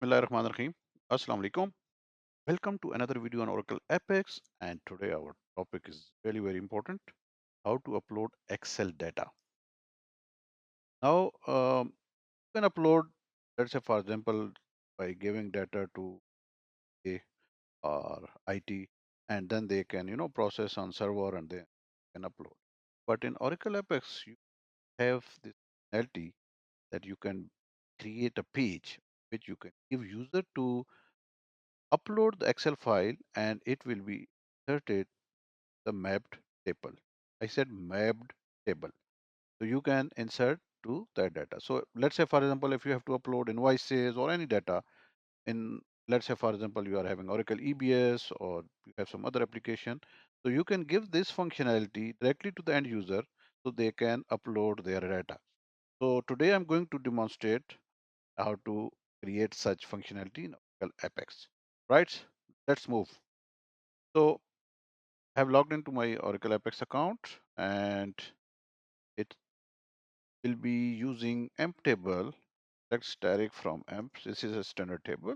Bismillahirrahmanirrahim. Assalamu alaikum. Welcome to another video on Oracle Apex. And today our topic is very, very important: how to upload Excel data. Now, you can upload, let's say, for example, by giving data to A or IT, and then they can, process on server and they can upload. But in Oracle Apex, you have this functionality that you can create a page which you can give user to upload the Excel file and it will be inserted the mapped table. I said mapped table. So you can insert to that data. So let's say, for example, if you have to upload invoices or any data in, let's say, for example, you are having Oracle EBS or you have some other application. So you can give this functionality directly to the end user so they can upload their data. So today I'm going to demonstrate how to create such functionality in Oracle Apex. Right? Let's move. So I have logged into my Oracle Apex account and it will be using emp table. Let's direct from emp. This is a standard table.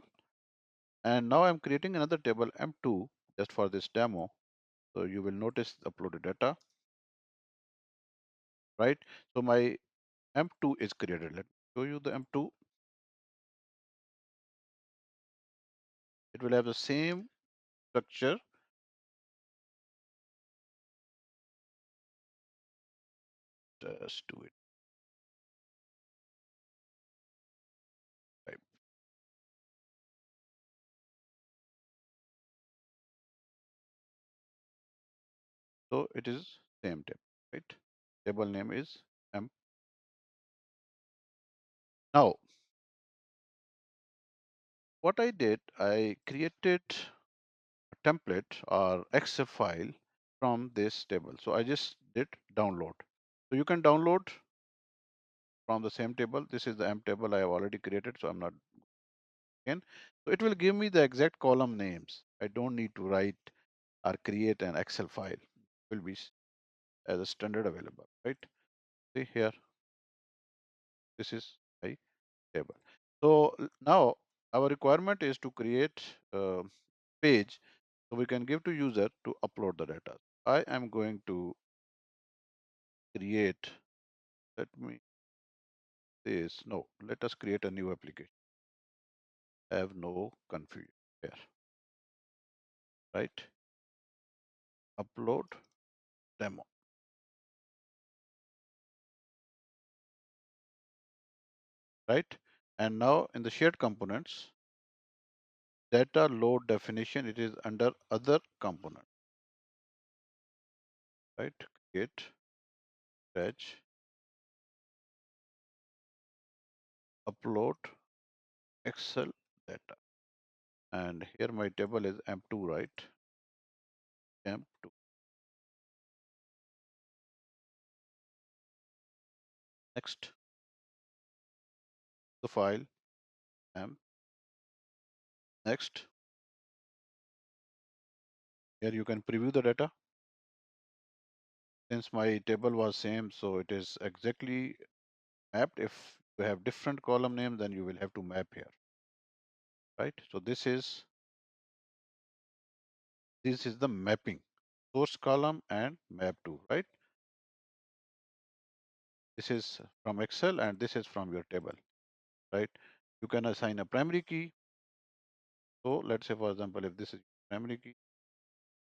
And now I'm creating another table emp2 just for this demo. So you will notice the uploaded data, right? So my emp2 is created. Let me show you the emp2. It will have the same structure. Just do it. Right. So it is same table, right? Table name is emp. Now, what I did, I created template or Excel file from this table. So I just did download. So you can download from the same table. This is the M table I have already created, so I'm not again. So it will give me the exact column names. I don't need to write or create an Excel file. It will be as a standard available, right? See here, this is my table. So now our requirement is to create a page so we can give to user to upload the data. I am going to create, let me this, no, let us create a new application. Have no confusion here, right? Upload demo, right? And now in the shared components, data load definition, it is under other component, right? Create, fetch, upload, Excel data. And here my table is M2, right? M2. Next, the file, M. Next, here you can preview the data. Since my table was same, so it is exactly mapped. If you have different column name, then you will have to map here, right? So this is the mapping, source column and map to, right? This is from Excel and this is from your table, right? You can assign a primary key. So let's say, for example, if this is primary key,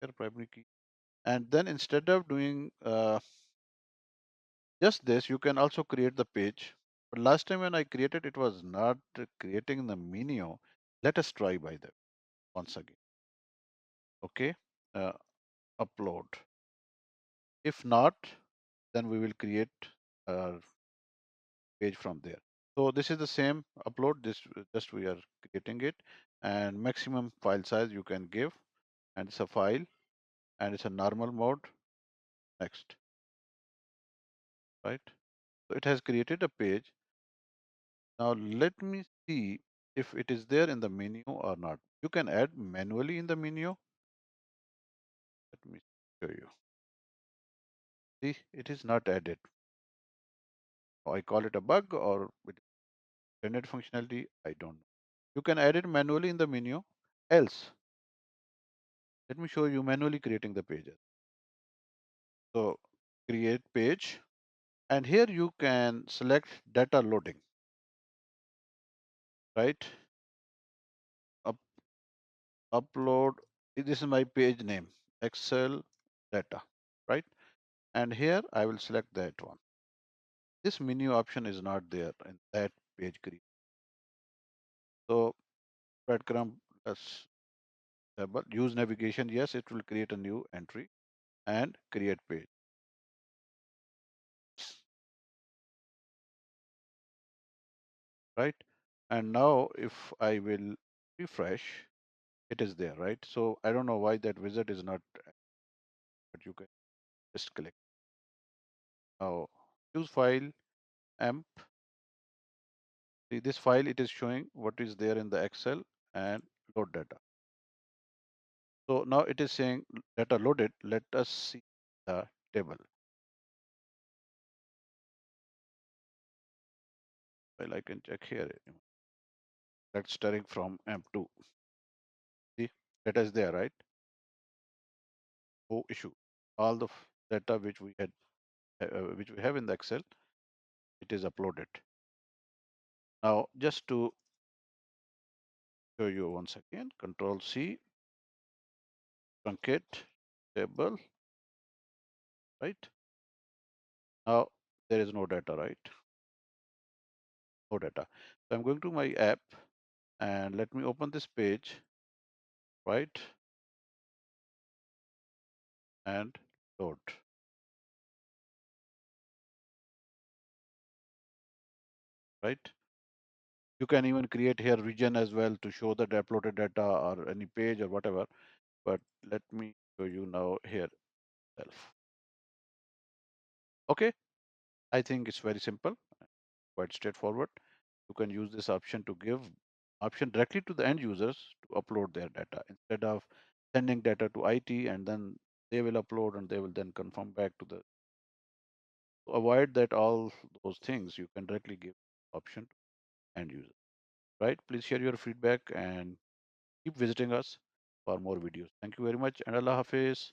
here primary key, and then instead of doing just this, you can also create the page. But last time when I created, it was not creating the menu. Let us try by that once again. Okay, uh, upload. If not, then we will create a page from there. So this is the same upload. This just we are creating it, and maximum file size you can give, and it's a file, and it's a normal mode. Next, right? So it has created a page. Now let me see if it is there in the menu or not. You can add manually in the menu. Let me show you. See, it is not added. I call it a bug or with standard functionality. I don't know. You can add it manually in the menu. Else, let me show you manually creating the pages. So create page, and here you can select data loading, right? Up, upload. This is my page name, Excel data, right? And here I will select that one. This menu option is not there in that page create. So breadcrumb, let's use navigation. Yes, it will create a new entry and create page, right? And now if I will refresh, it is there, right? So I don't know why that wizard is not, but you can just click. Now use file amp. See this file, it is showing what is there in the Excel and load data. So now it is saying data loaded. Let us see the table. Well, I can check here. That's starting from AMP2. See, data is there, right? No issue. All the data which we have in the Excel, it is uploaded. Now, just to show you once again, Control C, truncate table, right? Now there is no data, right? No data. So I'm going to my app and let me open this page, right? And load, right? You can even create here region as well to show the uploaded data or any page or whatever. But let me show you now here itself. Okay, I think it's very simple, quite straightforward. You can use this option to give option directly to the end users to upload their data instead of sending data to IT and then they will upload and they will then confirm back to the. To avoid that all those things, you can directly give option to end user. Right? Please share your feedback and keep visiting us for more videos. Thank you very much and Allah Hafiz.